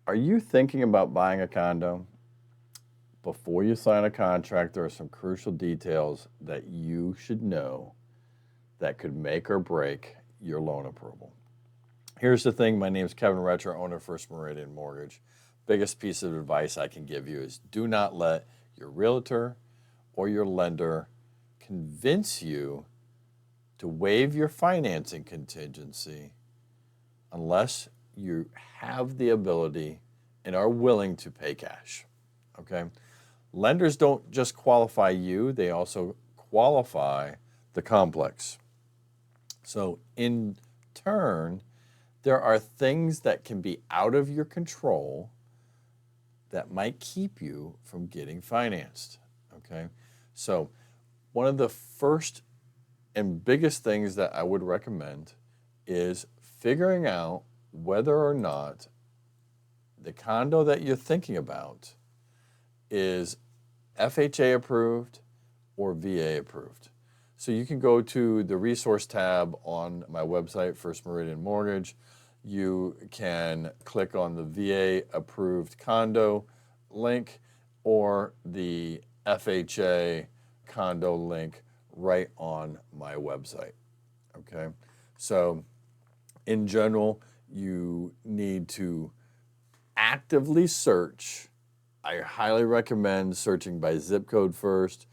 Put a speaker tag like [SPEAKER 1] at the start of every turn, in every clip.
[SPEAKER 1] Are you thinking about buying a condo? Before you sign a contract, there are some crucial details that you should know that could make or break your loan approval. Here's the thing. My name is Kevin Retcher, owner of First Meridian Mortgage. Biggest piece of advice I can give you is do not let your realtor or your lender convince you to waive your financing contingency unless you have the ability and are willing to pay cash. Okay? Lenders don't just qualify you, they also qualify the complex. So, in turn, there are things that can be out of your control that might keep you from getting financed. Okay? So, one of the first and biggest things that I would recommend is figuring out whether or not the condo that you're thinking about is FHA approved or VA approved. So you can go to the resource tab on my website, First Meridian Mortgage. You can click on the VA approved condo link or the FHA condo link right on my website. Okay, so in general, you need to actively search. I highly recommend searching by zip code first,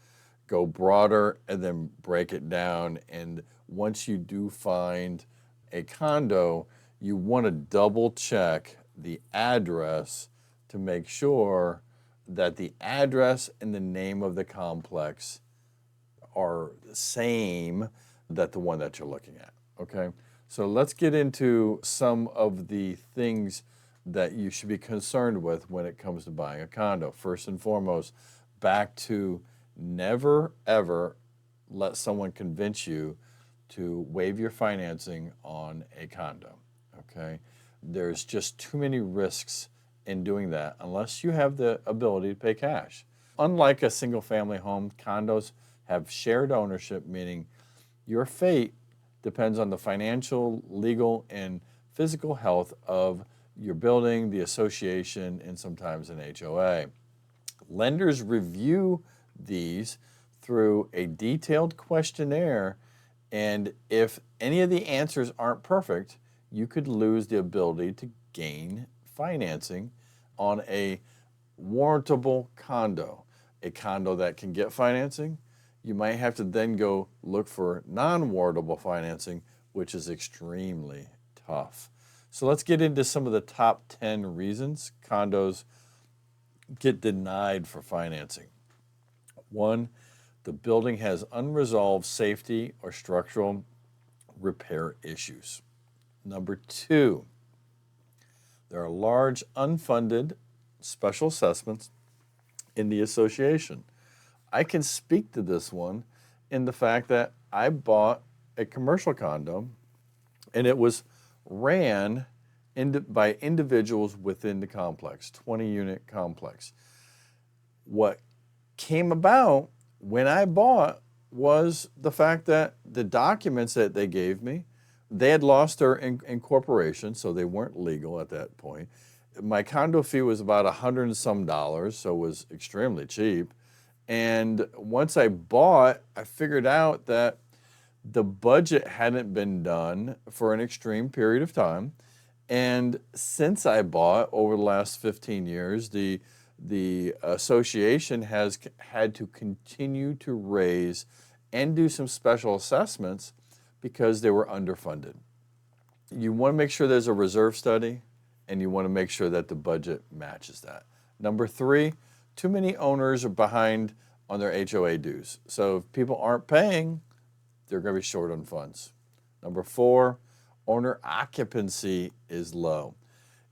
[SPEAKER 1] go broader, and then break it down. And once you do find a condo, you want to double check the address to make sure that the address and the name of the complex are the same that the one that you're looking at. Okay, so let's get into some of the things that you should be concerned with when it comes to buying a condo. First and foremost, back to never ever let someone convince you to waive your financing on a condo. Okay, there's just too many risks in doing that unless you have the ability to pay cash. Unlike a single family home, condos have shared ownership, meaning your fate depends on the financial, legal, and physical health of your building, the association, and sometimes an HOA. Lenders review these through a detailed questionnaire, and if any of the answers aren't perfect, you could lose the ability to gain financing on a warrantable condo. A condo that can get financing, you might have to then go look for non-warrantable financing, which is extremely tough. So let's get into some of the top 10 reasons condos get denied for financing. 1, the building has unresolved safety or structural repair issues. Number 2, there are large unfunded special assessments in the association. I can speak to this one in the fact that I bought a commercial condo and it was ran by individuals within the complex, 20-unit complex. What came about when I bought was the fact that the documents that they gave me, they had lost their incorporation, so they weren't legal at that point. My condo fee was about $100 and some, so it was extremely cheap. And once I bought, I figured out that the budget hadn't been done for an extreme period of time. And since I bought over the last 15 years, the association has had to continue to raise and do some special assessments because they were underfunded. You want to make sure there's a reserve study, and you want to make sure that the budget matches that. Number 3, too many owners are behind on their HOA dues. So if people aren't paying, they're going to be short on funds. Number 4, owner occupancy is low.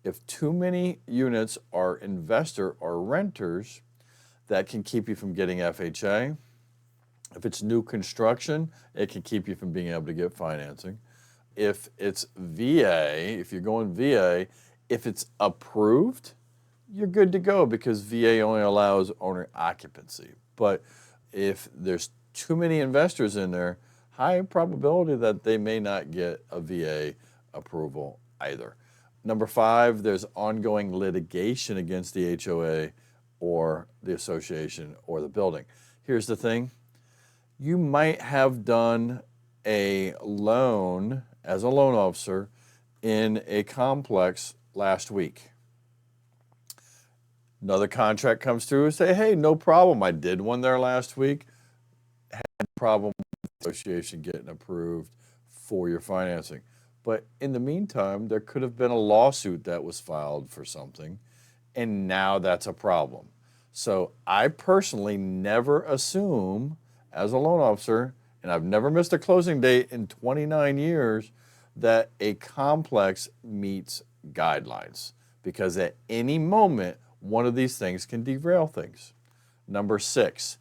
[SPEAKER 1] If too many units are investor or renters, that can keep you from getting FHA. If it's new construction, it can keep you from being able to get financing. If it's VA, if you're going VA, if it's approved, you're good to go because VA only allows owner occupancy. But if there's too many investors in there, high probability that they may not get a VA approval either. Number 5, there's ongoing litigation against the HOA or the association or the building. Here's the thing. You might have done a loan as a loan officer in a complex last week. Another contract comes through and say, hey, no problem. I did one there last week. Had no problem with the association getting approved for your financing. But in the meantime, there could have been a lawsuit that was filed for something, and now that's a problem. So I personally never assume as a loan officer, and I've never missed a closing date in 29 years, that a complex meets guidelines, because at any moment, one of these things can derail things. Number 6,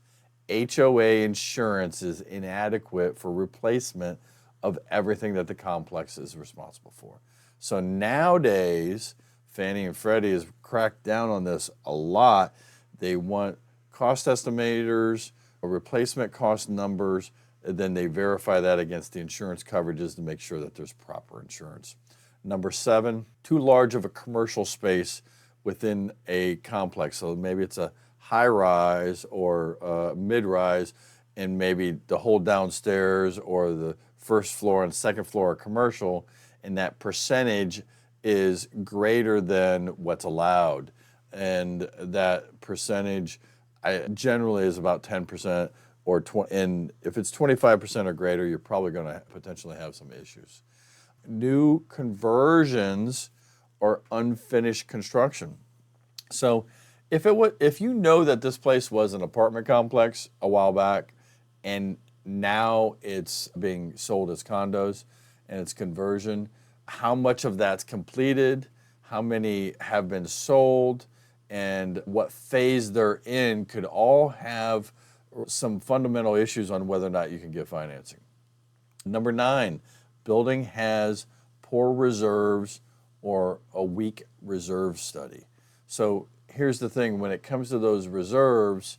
[SPEAKER 1] HOA insurance is inadequate for replacement of everything that the complex is responsible for. So nowadays, Fannie and Freddie has cracked down on this a lot. They want cost estimators, or replacement cost numbers, and then they verify that against the insurance coverages to make sure that there's proper insurance. Number 7, too large of a commercial space within a complex. So maybe it's a high rise or mid rise, and maybe the whole downstairs or the first floor and second floor are commercial, and that percentage is greater than what's allowed. And that percentage generally is about 10% or 20, and if it's 25% or greater, you're probably going to potentially have some issues. New conversions or unfinished construction. So if you know that this place was an apartment complex a while back, and now it's being sold as condos and it's conversion, how much of that's completed, how many have been sold, and what phase they're in could all have some fundamental issues on whether or not you can get financing. Number 9, building has poor reserves or a weak reserve study. So here's the thing, when it comes to those reserves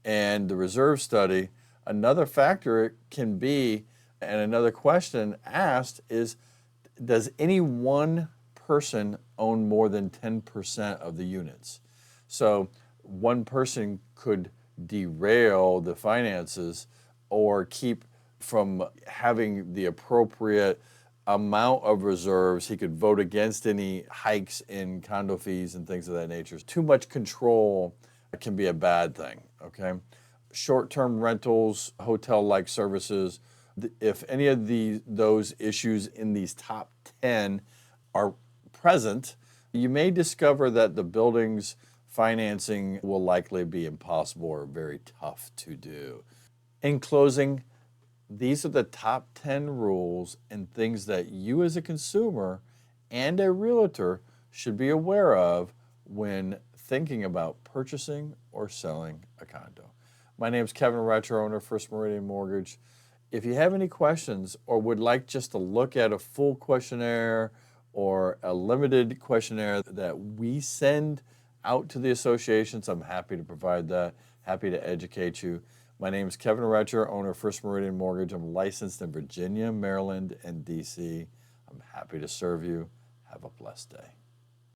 [SPEAKER 1] and the reserve study, another factor it can be, and another question asked is, does any one person own more than 10% of the units? So one person could derail the finances or keep from having the appropriate amount of reserves. He could vote against any hikes in condo fees and things of that nature. Too much control can be a bad thing, okay? Short-term rentals, hotel-like services, if any of those issues in these top 10 are present, you may discover that the building's financing will likely be impossible or very tough to do. In closing, these are the top 10 rules and things that you as a consumer and a realtor should be aware of when thinking about purchasing or selling a condo. My name is Kevin Retcher, owner of First Meridian Mortgage. If you have any questions or would like just to look at a full questionnaire or a limited questionnaire that we send out to the associations, I'm happy to provide that, happy to educate you. My name is Kevin Retcher, owner of First Meridian Mortgage. I'm licensed in Virginia, Maryland, and DC. I'm happy to serve you. Have a blessed day.